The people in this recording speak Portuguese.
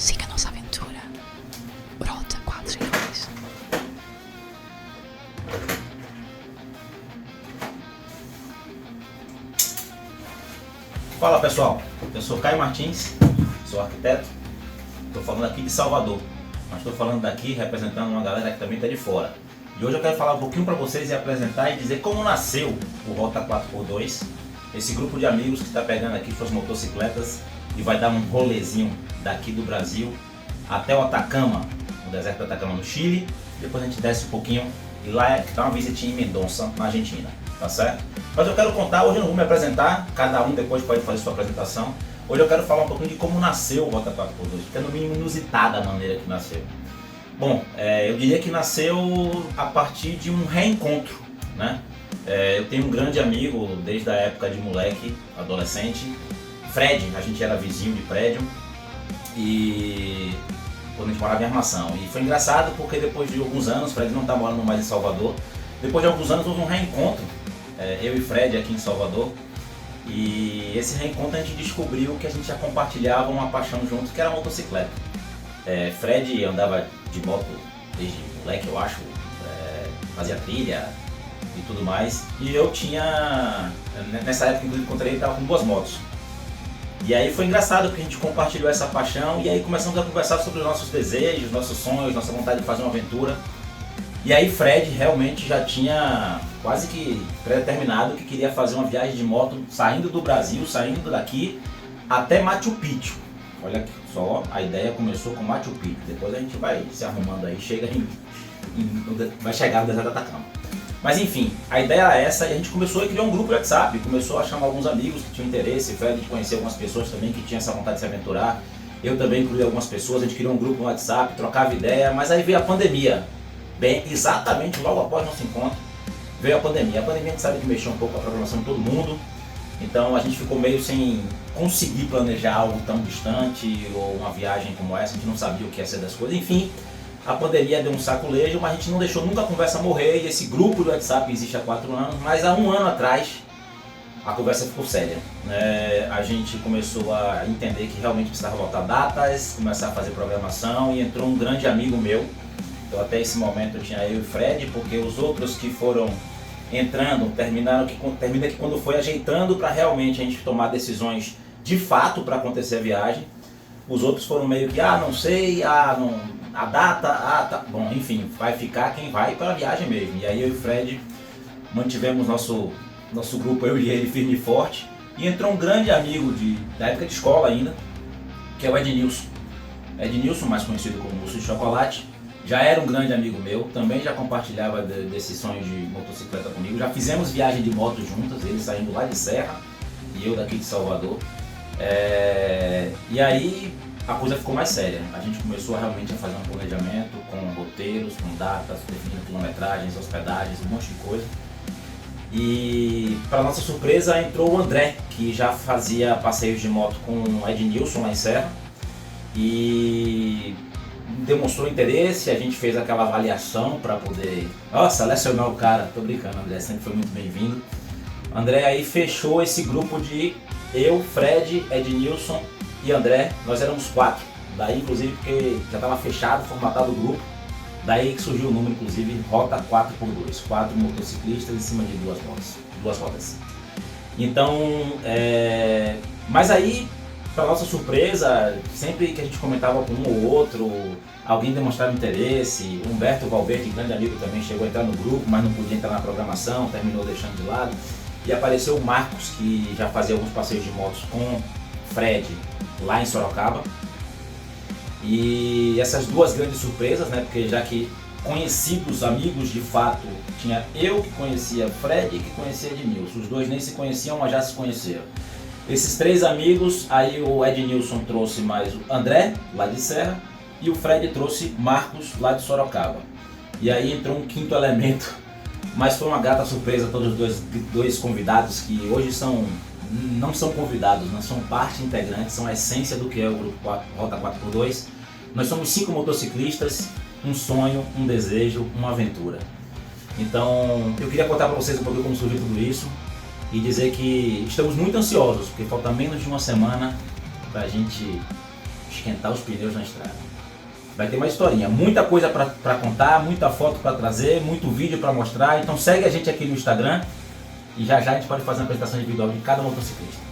Siga a nossa aventura. Rota 432. Fala pessoal, eu sou Caio Martins, sou arquiteto, estou falando aqui de Salvador, mas estou falando daqui representando uma galera que também está de fora. E hoje eu quero falar um pouquinho para vocês e apresentar e dizer como nasceu o Rota 4x2, esse grupo de amigos que está pegando aqui suas motocicletas e vai dar um rolezinho daqui do Brasil até o Atacama, no deserto do Atacama no Chile, depois a gente desce um pouquinho e lá dá uma visitinha em Mendoza, na Argentina, tá certo? Mas eu quero contar, hoje eu não vou me apresentar, cada um depois pode fazer sua apresentação. Hoje eu quero falar um pouquinho de como nasceu o Rota 4x2, porque é no mínimo inusitada a maneira que nasceu. Bom, eu diria que nasceu a partir de um reencontro, né? Eu tenho um grande amigo desde a época de moleque, adolescente, Fred, a gente era vizinho de prédio, e quando a gente morava em Armação. E foi engraçado porque depois de alguns anos, Fred não está morando mais em Salvador, depois de alguns anos houve um reencontro, eu e Fred aqui em Salvador, e esse reencontro a gente descobriu que a gente já compartilhava uma paixão juntos, que era a motocicleta. Fred andava de moto desde moleque, eu acho, fazia trilha e tudo mais, e eu tinha, nessa época inclusive encontrei ele, estava com 2 motos. E aí foi engraçado porque a gente compartilhou essa paixão e aí começamos a conversar sobre os nossos desejos, nossos sonhos, nossa vontade de fazer uma aventura. E aí Fred realmente já tinha quase que predeterminado que queria fazer uma viagem de moto saindo do Brasil, saindo daqui até Machu Picchu. Olha só, a ideia começou com Machu Picchu, depois a gente vai se arrumando aí, vai chegar no deserto do Atacama. Mas enfim, a ideia era essa e a gente começou a criar um grupo de WhatsApp, começou a chamar alguns amigos que tinham interesse, Fred conheceu algumas pessoas também que tinham essa vontade de se aventurar, eu também incluí algumas pessoas, a gente criou um grupo no WhatsApp, trocava ideia, mas aí veio a pandemia, bem, exatamente logo após nosso encontro, veio a pandemia. A pandemia a gente sabe que mexeu um pouco com a programação de todo mundo, então a gente ficou meio sem conseguir planejar algo tão distante ou uma viagem como essa, a gente não sabia o que ia ser das coisas, enfim. A pandemia deu um saculejo, mas a gente não deixou nunca a conversa morrer e esse grupo do WhatsApp existe há 4 anos, mas há 1 ano atrás a conversa ficou séria. A gente começou a entender que realmente precisava botar datas, começar a fazer programação e entrou um grande amigo meu. Então até esse momento eu tinha eu e Fred, porque os outros que foram entrando termina que quando foi ajeitando para realmente a gente tomar decisões de fato para acontecer a viagem, os outros foram meio que, não sei, não... A data, tá bom, enfim, vai ficar quem vai para a viagem mesmo. E aí eu e o Fred mantivemos nosso grupo, eu e ele, firme e forte. E entrou um grande amigo da época de escola ainda, que é o Ednilson. Ednilson, mais conhecido como Mousse de Chocolate, já era um grande amigo meu, também já compartilhava desse sonho de motocicleta comigo. Já fizemos viagem de moto juntas, ele saindo lá de Serra e eu daqui de Salvador. E aí a coisa ficou mais séria, a gente começou realmente a fazer um planejamento com roteiros, com datas, definindo quilometragens, hospedagens, um monte de coisa. E para nossa surpresa entrou o André, que já fazia passeios de moto com o Ednilson lá em Serra e demonstrou interesse, a gente fez aquela avaliação para poder selecionar o cara. Tô brincando, André sempre foi muito bem-vindo. André aí fechou esse grupo de eu, Fred, Ednilson e André, nós éramos 4, daí inclusive porque já estava fechado, formatado o grupo, daí que surgiu o número inclusive Rota 4x2, 4 motociclistas em cima de 2 rodas. Então, mas aí, para nossa surpresa, sempre que a gente comentava com um ou outro, alguém demonstrava interesse, Humberto Valverde, grande amigo também, chegou a entrar no grupo, mas não podia entrar na programação, terminou deixando de lado, e apareceu o Marcos, que já fazia alguns passeios de motos com Fred lá em Sorocaba. E essas 2 grandes surpresas, né? Porque já que conhecidos, amigos de fato, tinha eu que conhecia Fred e que conhecia Ednilson. Os 2 nem se conheciam, mas já se conheceram. Esses 3 amigos, aí o Ednilson trouxe mais o André, lá de Serra, e o Fred trouxe Marcos, lá de Sorocaba. E aí entrou um 5º elemento, mas foi uma grata surpresa todos os 2 convidados que hoje não são convidados, não são parte integrante, são a essência do que é o grupo Rota 4x2. Nós somos 5 motociclistas, um sonho, um desejo, uma aventura. Então eu queria contar para vocês um pouquinho como surgiu tudo isso e dizer que estamos muito ansiosos, porque falta menos de uma semana para a gente esquentar os pneus na estrada. Vai ter uma historinha, muita coisa para contar, muita foto para trazer, muito vídeo para mostrar. Então segue a gente aqui no Instagram e já já a gente pode fazer uma apresentação individual de cada motociclista.